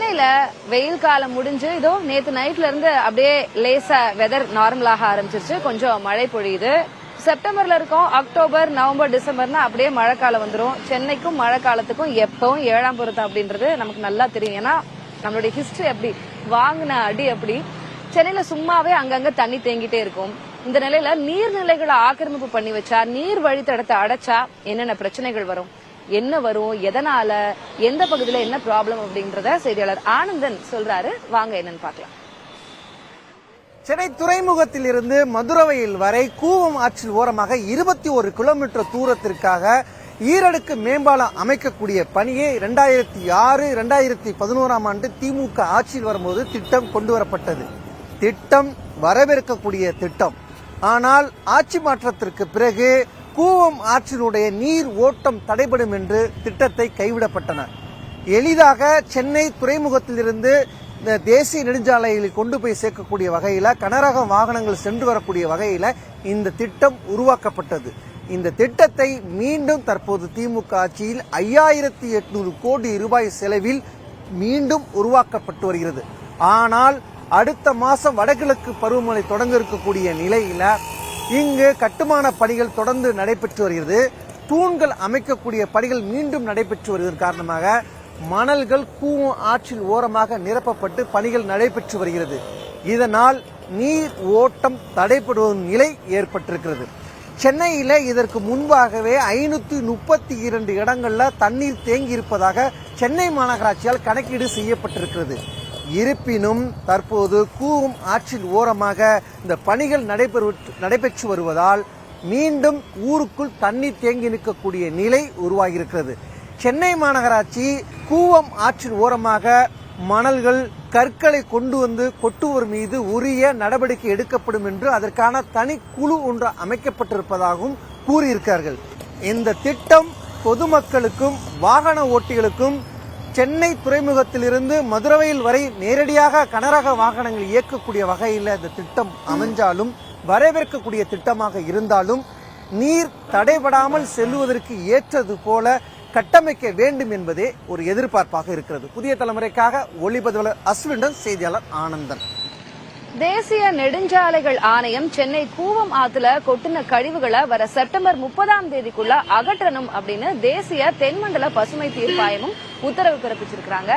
சென்னையில வெயில் காலம் முடிஞ்சு இதோ நேத்து நைட்ல இருந்து அப்படியே லேசா வெதர் நார்மலாக ஆரம்பிச்சிருச்சு. கொஞ்சம் மழை பொழியுது. செப்டம்பர்ல இருக்கோம். அக்டோபர், நவம்பர், டிசம்பர்னா அப்படியே மழைக்காலம் வந்துடும். சென்னைக்கும் மழை காலத்துக்கும் எப்பவும் 7ஆம் பொருத்தம் அப்படின்றது நமக்கு நல்லா தெரியும். ஏன்னா நம்மளுடைய ஹிஸ்டரி அப்படி, வாங்கின அடி அப்படி. சென்னையில சும்மாவே அங்கங்க தண்ணி தேங்கிட்டே இருக்கும். இந்த நிலையில நீர்நிலைகளை ஆக்கிரமிப்பு பண்ணி வச்சா, நீர் வழித்தடத்தை அடைச்சா என்னென்ன பிரச்சனைகள் வரும், என்ன வரும், எதனால, எந்த பகுதியில என்ன ப்ராப்ளம் அப்படின்றத செய்தியாளர் ஆனந்தன் சொல்றாரு. வாங்க என்னன்னு பார்க்கலாம். சென்னை துறைமுகத்தில் இருந்து மதுரவையில் வரை கூவம் ஆற்றில் ஓரமாக 21 கிலோமீட்டர் தூரத்திற்காக ஈரடுக்கு மேம்பாலம் அமைக்கக்கூடிய பணியை 2006, 2011ஆம் ஆண்டு திமுக ஆட்சியில் வரும்போது திட்டம் கொண்டு வரப்பட்டது. திட்டம் வரவேற்கக்கூடிய திட்டம். ஆனால் ஆட்சி மாற்றத்திற்கு பிறகு கூவம் ஆற்றினுடைய நீர் ஓட்டம் தடைபடும் என்று திட்டத்தை கைவிடப்பட்டன. எளிதாக சென்னை துறைமுகத்திலிருந்து தேசிய நெடுஞ்சாலையில் கொண்டு போய் சேர்க்கக்கூடிய வகையில, கனரக வாகனங்கள் சென்று வரக்கூடிய வகையில இந்த திட்டம் உருவாக்கப்பட்டது. இந்த திட்டத்தை மீண்டும் தற்போது திமுக ஆட்சியில் 5800 கோடி ரூபாய் செலவில் மீண்டும் உருவாக்கப்பட்டு வருகிறது. ஆனால் அடுத்த மாசம் வடகிழக்கு பருவமழை தொடங்க இருக்கக்கூடிய நிலையில இங்கு கட்டுமான பணிகள் தொடர்ந்து நடைபெற்று வருகிறது. தூண்கள் அமைக்கக்கூடிய பணிகள் மீண்டும் நடைபெற்று வருவதன் காரணமாக மணல்கள் கூவம் ஆற்றில் ஓரமாக நிரப்பப்பட்டு பணிகள் நடைபெற்று வருகிறது. இதனால் நீர் ஓட்டம் தடைபடுவதும் நிலை ஏற்பட்டிருக்கிறது. சென்னையில இதற்கு முன்பாகவே 532 இடங்கள்ல தண்ணீர் தேங்கி இருப்பதாக சென்னை மாநகராட்சியால் கணக்கீடு செய்யப்பட்டிருக்கிறது. இருப்பினும் தற்போது கூவம் ஆற்றில் ஓரமாக இந்த பணிகள் நடைபெற்று வருவதால் மீண்டும் ஊருக்குள் தண்ணீர் தேங்கி நிற்கக்கூடிய நிலை உருவாகியிருக்கிறது. சென்னை மாநகராட்சி கூவம் ஆற்றின் ஓரமாக மணல்கள், கற்களை கொண்டு வந்து கொட்டுவோர் மீது உரிய நடவடிக்கை எடுக்கப்படும் என்று அதற்கான தனி குழு ஒன்று அமைக்கப்பட்டிருப்பதாகவும் கூறியிருக்கிறார்கள். இந்த திட்டம் பொதுமக்களுக்கும் வாகன ஓட்டிகளுக்கும் சென்னை துறைமுகத்திலிருந்து மதுரவையில் வரை நேரடியாக கனரக வாகனங்கள் இயக்கக்கூடிய வகையில் இந்த திட்டம் அமைஞ்சாலும், வரவேற்கக்கூடிய திட்டமாக இருந்தாலும், நீர் தடைபடாமல் செல்லுவதற்கு ஏற்றது போல கட்டமைக்க வேண்டும் என்பதே ஒரு எதிர்பார்ப்பாக இருக்கிறது. புதிய தலைமுறைக்காக ஒளிப்பதிவாளர் அஸ்வினுடன் செய்தியாளர் ஆனந்தன். தேசிய நெடுஞ்சாலைகள் ஆணையம் சென்னை கூவம் ஆத்துல கொட்டின கழிவுகளை வர செப்டம்பர் 30ஆம் தேதிக்குள்ள அகற்றணும் அப்படின்னு தேசிய தென்மண்டல பசுமை தீர்ப்பாயமும் உத்தரவு பிறப்பிச்சிருக்காங்க.